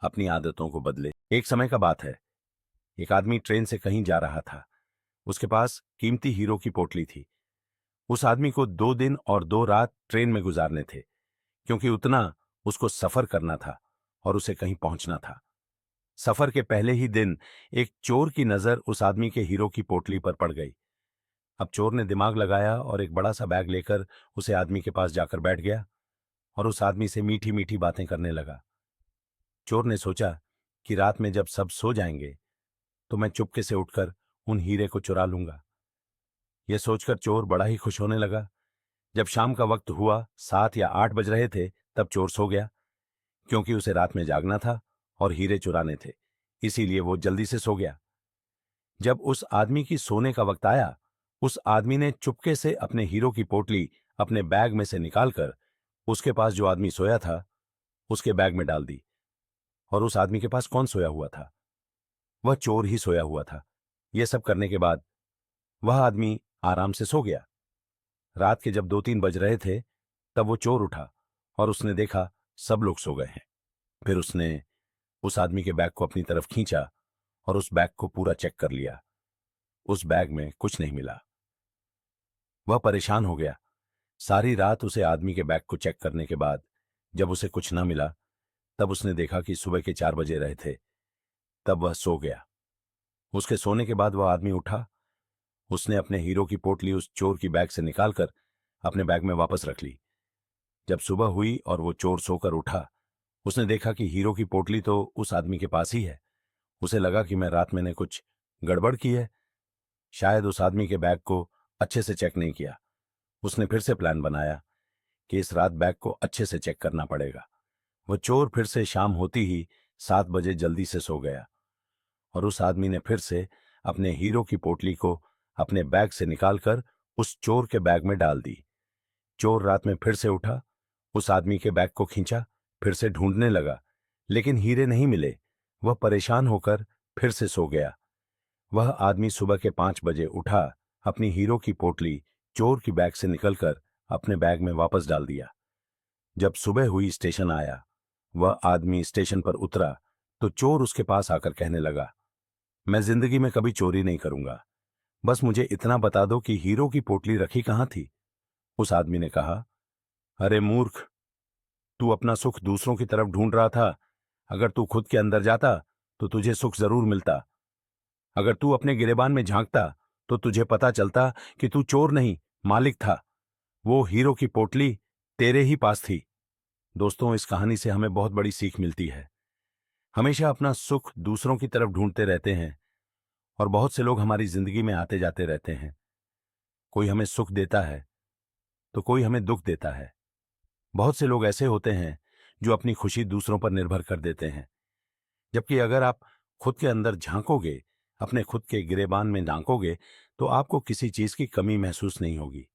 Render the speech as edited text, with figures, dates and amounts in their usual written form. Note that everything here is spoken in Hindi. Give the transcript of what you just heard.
अपनी आदतों को बदले। एक समय का बात है, एक आदमी ट्रेन से कहीं जा रहा था। उसके पास कीमती हीरो की पोटली थी। उस आदमी को 2 दिन और 2 रात ट्रेन में गुजारने थे, क्योंकि उतना उसको सफर करना था और उसे कहीं पहुंचना था। सफर के पहले ही दिन एक चोर की नजर उस आदमी के हीरो की पोटली पर पड़ गई। अब चोर ने दिमाग लगाया और एक बड़ा सा बैग लेकर उसे आदमी के पास जाकर बैठ गया और उस आदमी से मीठी मीठी बातें करने लगा। चोर ने सोचा कि रात में जब सब सो जाएंगे तो मैं चुपके से उठकर उन हीरे को चुरा लूंगा। यह सोचकर चोर बड़ा ही खुश होने लगा। जब शाम का वक्त हुआ, 7 या 8 बज रहे थे, तब चोर सो गया, क्योंकि उसे रात में जागना था और हीरे चुराने थे। इसीलिए वो जल्दी से सो गया। जब उस आदमी की सोने का वक्त आया, उस आदमी ने चुपके से अपने हीरो की पोटली अपने बैग में से निकालकर उसके पास जो आदमी सोया था उसके बैग में डाल दी। और उस आदमी के पास कौन सोया हुआ था? वह चोर ही सोया हुआ था। यह सब करने के बाद वह आदमी आराम से सो गया। रात के जब 2-3 बज रहे थे, तब वो चोर उठा और उसने देखा सब लोग सो गए हैं। फिर उसने उस आदमी के बैग को अपनी तरफ खींचा और उस बैग को पूरा चेक कर लिया। उस बैग में कुछ नहीं मिला। वह परेशान हो गया। सारी रात उसे आदमी के बैग को चेक करने के बाद जब उसे कुछ न मिला, तब उसने देखा कि सुबह के 4 बजे रहे थे। तब वह सो गया। उसके सोने के बाद वह आदमी उठा। उसने अपने हीरो की पोटली उस चोर की बैग से निकालकर अपने बैग में वापस रख ली। जब सुबह हुई और वो चोर सोकर उठा, उसने देखा कि हीरो की पोटली तो उस आदमी के पास ही है। उसे लगा कि मैं रात मैंने कुछ गड़बड़ की है। शायद उस आदमी के बैग को अच्छे से चेक नहीं किया। उसने फिर से प्लान बनाया कि इस रात बैग को अच्छे से चेक करना पड़ेगा। वो चोर फिर से शाम होती ही 7 बजे जल्दी से सो गया और उस आदमी ने फिर से अपने हीरो की पोटली को अपने बैग से निकालकर उस चोर के बैग में डाल दी। चोर रात में फिर से उठा, उस आदमी के बैग को खींचा, फिर से ढूंढने लगा, लेकिन हीरे नहीं मिले। वह परेशान होकर फिर से सो गया। वह आदमी सुबह के 5 बजे उठा, अपनी हीरो की पोटली चोर की बैग से निकलकर अपने बैग में वापस डाल दिया। जब सुबह हुई, स्टेशन आया। वह आदमी स्टेशन पर उतरा तो चोर उसके पास आकर कहने लगा, मैं जिंदगी में कभी चोरी नहीं करूंगा, बस मुझे इतना बता दो कि हीरो की पोटली रखी कहां थी। उस आदमी ने कहा, अरे मूर्ख, तू अपना सुख दूसरों की तरफ ढूंढ रहा था। अगर तू खुद के अंदर जाता तो तुझे सुख जरूर मिलता। अगर तू अपने गिरेबान में झांकता तो तुझे पता चलता कि तू चोर नहीं, मालिक था। वो हीरो की पोटली तेरे ही पास थी। दोस्तों, इस कहानी से हमें बहुत बड़ी सीख मिलती है। हमेशा अपना सुख दूसरों की तरफ ढूंढते रहते हैं और बहुत से लोग हमारी जिंदगी में आते जाते रहते हैं। कोई हमें सुख देता है तो कोई हमें दुख देता है। बहुत से लोग ऐसे होते हैं जो अपनी खुशी दूसरों पर निर्भर कर देते हैं, जबकि अगर आप खुद के अंदर झांकोगे, अपने खुद के गिरेबान में झांकोगे, तो आपको किसी चीज की कमी महसूस नहीं होगी।